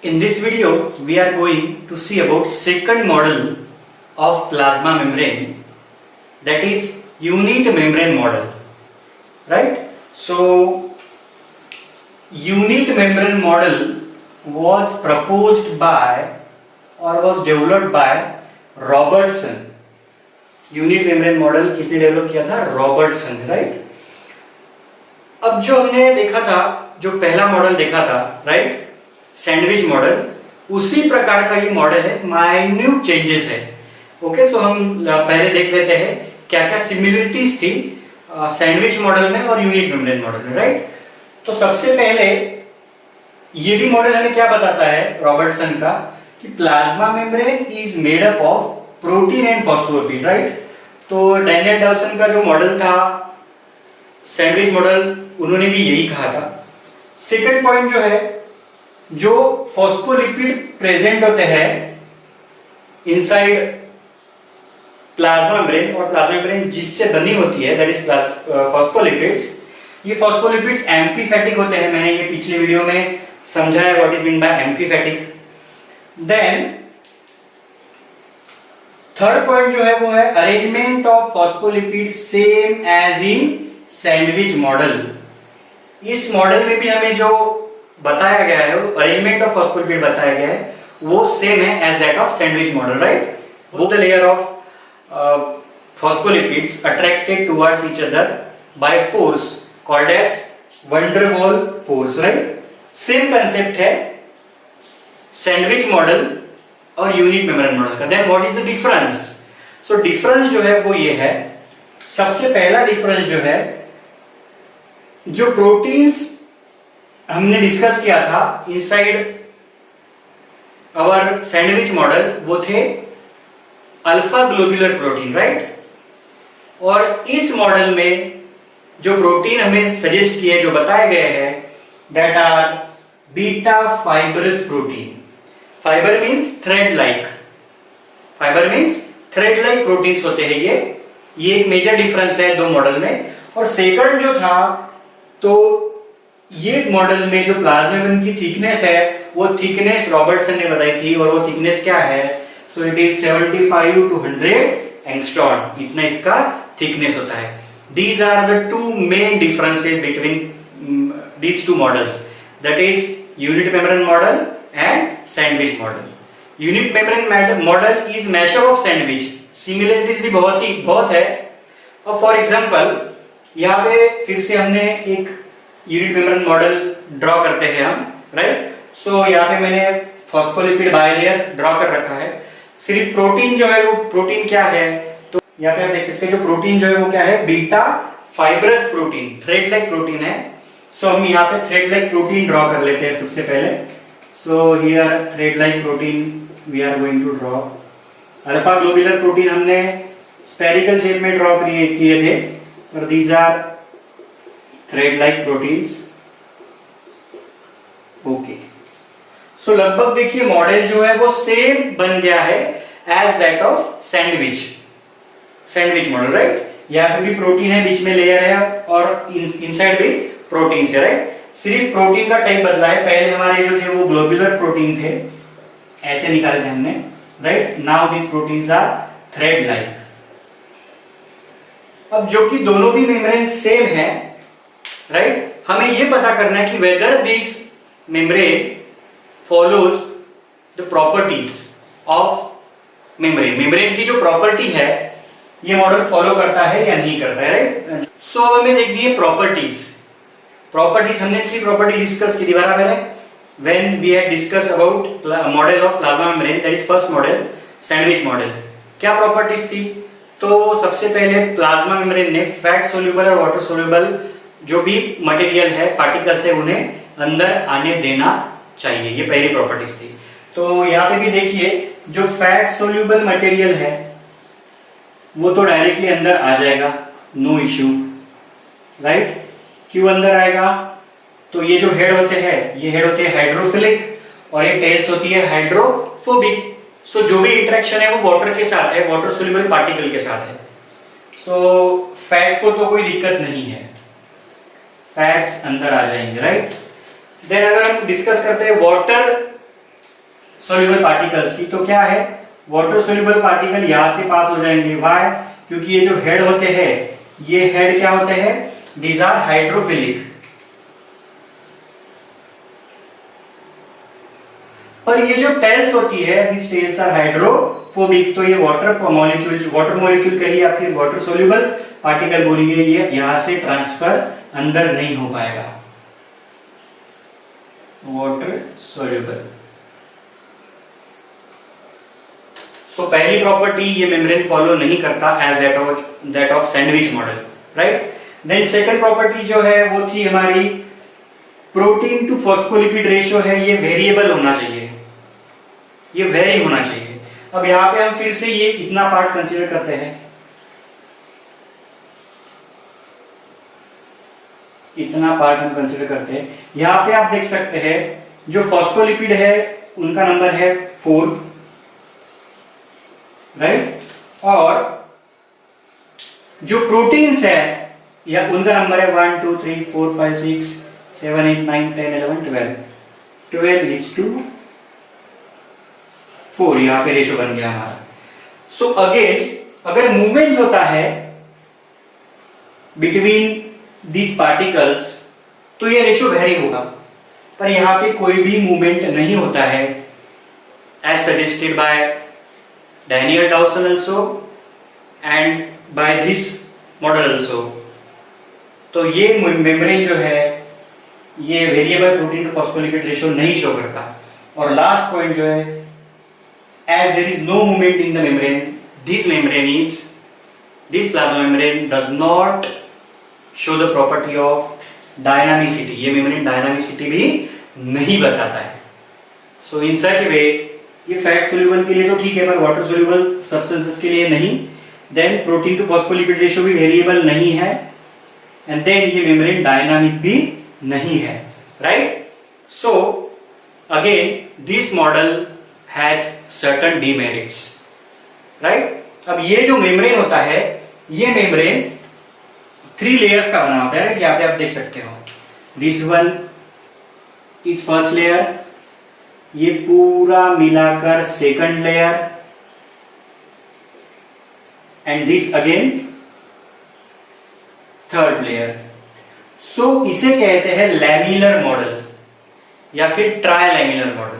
In this video, we are going to see about second model of plasma membrane, that is unit membrane model, right? So, unit membrane model was proposed by or was developed by Robertson. Unit membrane model किसने develop किया था? Robertson, right? अब जो हमने देखा था, जो पहला मॉडल देखा था, राइट, सैंडविच मॉडल, उसी प्रकार का ये मॉडल है, माइन्यूट चेंजेस है। ओके, सो हम पहले देख लेते हैं क्या क्या सिमिलरिटीज थी सैंडविच मॉडल में और यूनिट मेम्ब्रेन मॉडल में, राइट? तो सबसे पहले ये भी मॉडल हमें क्या बताता है रॉबर्टसन का, कि plasma membrane is made up of protein and phospholipid, right? तो डैनियल डॉसन का जो मॉडल था सैंडविच मॉडल, उन्होंने भी यही कहा था। सेकंड पॉइंट जो है, जो फॉस्फोलिपिड प्रेजेंट होते हैं इनसाइड प्लाज्मा मेम्ब्रेन, और प्लाज्मा मेम्ब्रेन जिससे बनी होती है दैट इज फॉस्फोलिपिड्स, ये फॉस्फोलिपिड्स एम्फीफैटिक होते हैं। मैंने ये पिछले वीडियो में समझाया what is mean by amphipathic. Then third point जो है वो है arrangement of phospholipid same as in sandwich model. इस मॉडल में भी हमें जो बताया गया है, अरेंजमेंट ऑफ फॉस्फोलिपिड बताया गया है, वो सेम है as that of sandwich model, right? Both the layer of phospholipids attracted towards each other by force called as van der Waals force, right? Same concept है सैंडविच मॉडल और unit membrane model का। Then what is the difference? So difference जो है वो ये है, सबसे पहला डिफरेंस जो है, जो प्रोटीन्स हमने डिस्कस किया था इनसाइड आवर सैंडविच मॉडल, वो थे अल्फा ग्लोब्यूलर प्रोटीन, राइट? और इस मॉडल में जो प्रोटीन हमें सजेस्ट किए, जो बताए गए हैं, that are beta fibrous protein. Fibre means thread like, fibre means thread like proteins होते हैं ये एक मेजर डिफरेंस है दो मॉडल में। और सेकंड जो था, तो ये मॉडल में जो प्लाज्मा मेम्ब्रेन की थिकनेस है, वो थिकनेस रॉबर्टसन ने बताई थी, और वो थिकनेस क्या है? So it is 75 to 100 angstrom, इतना इसका थिकनेस होता है। These are the two main differences between these two models, that is unit membrane model and sandwich model. Unit membrane model is mashup of sandwich. Similarities भी बहुत है। और for example यहाँ पे फिर से हमने एक यूनिट मेम्ब्रेन मॉडल ड्रॉ करते हैं हम, राइट? सो यहाँ पे मैंने फॉस्फोलिपिड बायलेयर ड्रॉ कर रखा है। सिर्फ प्रोटीन जो है, वो प्रोटीन क्या है, तो यहाँ पे आप देख सकते हैं जो प्रोटीन जो है वो क्या है, beta fibrous protein, thread like protein है। सो हम यहाँ पे थ्रेड लाइक प्रोटीन ड्रॉ कर लेते हैं सबसे पहले। So here thread like protein we are going to draw. Alpha globular protein हमने स्फेरिकल शेप में ड्रॉ किए थे, और these are thread like proteins. Okay, so लगभग देखिए मॉडल जो है वो सेम बन गया है as that of sandwich model, right? यहाँ पे भी प्रोटीन है, बीच में लेयर है, और इनसाइड भी प्रोटीन है, राइट? सिर्फ प्रोटीन का टाइप बदला है। पहले हमारे जो थे वो ग्लोब्यूलर प्रोटीन थे, ऐसे निकाले थे हमने, right? Now this proteins are thread like. अब जो कि दोनों भी मेम्ब्रेन सेम है, राइट? हमें ये पता करना है कि whether this membrane follows the properties of membrane. membrane की जो प्रॉपर्टी है ये मॉडल फॉलो करता है या नहीं करता है, राइट? सो अब हमें देखनी है प्रॉपर्टीज। हमने 3 प्रॉपर्टी डिस्कस की थी, बराबर है? When we had discuss about model of plasma membrane, that is first model sandwich model. क्या प्रॉपर्टीज थी? तो सबसे पहले प्लाज्मा मेम्ब्रेन ने फैट सोल्यूबल और वाटर सोल्यूबल जो भी मटेरियल है, पार्टिकल्स है, उन्हें अंदर आने देना चाहिए, ये पहली प्रॉपर्टीज थी। तो यहाँ पे भी देखिए जो फैट सोल्यूबल मटेरियल है वो तो डायरेक्टली अंदर आ जाएगा, नो इश्यू, राइट? क्यों अंदर आएगा? तो ये जो हेड होते हैं, ये हेड होते हैं हाइड्रोफिलिक, और ये टेल्स होती है हाइड्रोफोबिक। सो जो भी इंटरेक्शन है वो वाटर के साथ है, वाटर सोल्यूबल पार्टिकल के साथ है। सो फैट को तो कोई दिक्कत नहीं है, फैट्स अंदर आ जाएंगे, राइट? देन अगर हम डिस्कस करते हैं वाटर सोल्यूबल पार्टिकल्स की, तो क्या है, वाटर सोल्यूबल पार्टिकल यहां से पास हो जाएंगे। व्हाई? क्योंकि ये जो हेड होते हैं, ये हेड क्या होते हैं, दीज आर हाइड्रोफिलिक। पर ये जो टेल्स होती है, these टेल्स आर हाइड्रोफोबिक। तो ये वाटर मॉलिक्यूल कहिए या फिर वाटर सोल्यूबल पार्टिकल बोलिए, ये यहां से ट्रांसफर अंदर नहीं हो पाएगा, वाटर सोल्यूबल। सो पहली प्रॉपर्टी ये मेम्ब्रेन फॉलो नहीं करता as that of sandwich model, right. Then second property जो है वो थी हमारी प्रोटीन टू फॉस्फोलिपिड रेशियो है, ये वेरिएबल होना चाहिए, ये वेरी होना चाहिए। अब यहां पे हम फिर से ये इतना पार्ट कंसीडर करते हैं, इतना पार्ट हम कंसीडर करते हैं। यहां पे आप देख सकते हैं जो फॉस्फोलिपिड है उनका नंबर है 4, राइट, और जो प्रोटीन्स है या उनका नंबर है 1 2 3 4 5 6 7 8 9 10 11 12 is to 4, यहां पे रेशो बन गया हमारा। सो अगेन अगर मूवमेंट होता है बिटवीन दीज पार्टिकल्स तो ये रेशो वेरी होगा, पर यहां पे कोई भी मूवमेंट नहीं होता है as suggested by Danielli Davson also and by this model also। तो ये मेम्ब्रेन जो है ये variable protein to phospholipid ratio नहीं शो करता। और लास्ट पॉइंट जो है, as there is no movement in the membrane, this plasma membrane does not show the property of dynamicity, ये मेम्ब्रेन डायनामिसिटी भी नहीं बताता है। सो इन सच वे ये फैट सोल्यूबल के लिए तो ठीक है, पर वाटर सोल्यूबल सब्सटेंसेस के लिए नहीं। Then protein to phospholipid ratio भी वेरिएबल नहीं है, एंड देन ये मेम्ब्रेन डायनामिक भी नहीं है, right. So again this model has certain demerits, right. अब ये जो मेम्ब्रेन होता है, ये मेम्ब्रेन 3 लेयर्स का बना होता है, यहाँ पे आप देख सकते हो। This one is first layer, ये पूरा मिलाकर second layer, and this again third layer. So इसे कहते हैं लैमिलर मॉडल या फिर ट्राइलैमिलर मॉडल।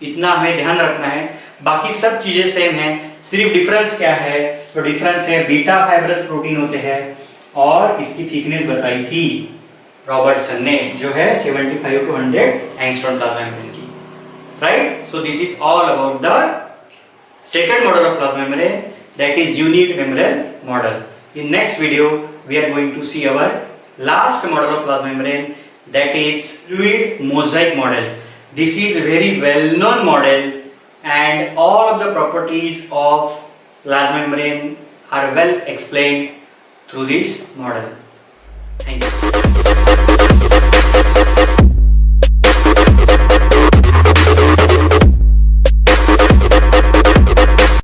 इतना हमें ध्यान रखना है, बाकी सब चीजें सेम है, सिर्फ डिफरेंस क्या है, तो डिफरेंस है बीटा फाइब्रस प्रोटीन होते हैं और इसकी थिकनेस बताई थी रॉबर्टसन ने, जो है 75 to 100 एंगस्ट्रॉम प्लाज्मा मेम्ब्रेन की, right. So this is all about the second model of plasma membrane, that is unique membrane model. In next video we are going to see our last model of plasma membrane, that is fluid mosaic model. This is a very well known model and all of the properties of plasma membrane are well explained through this model. Thank you.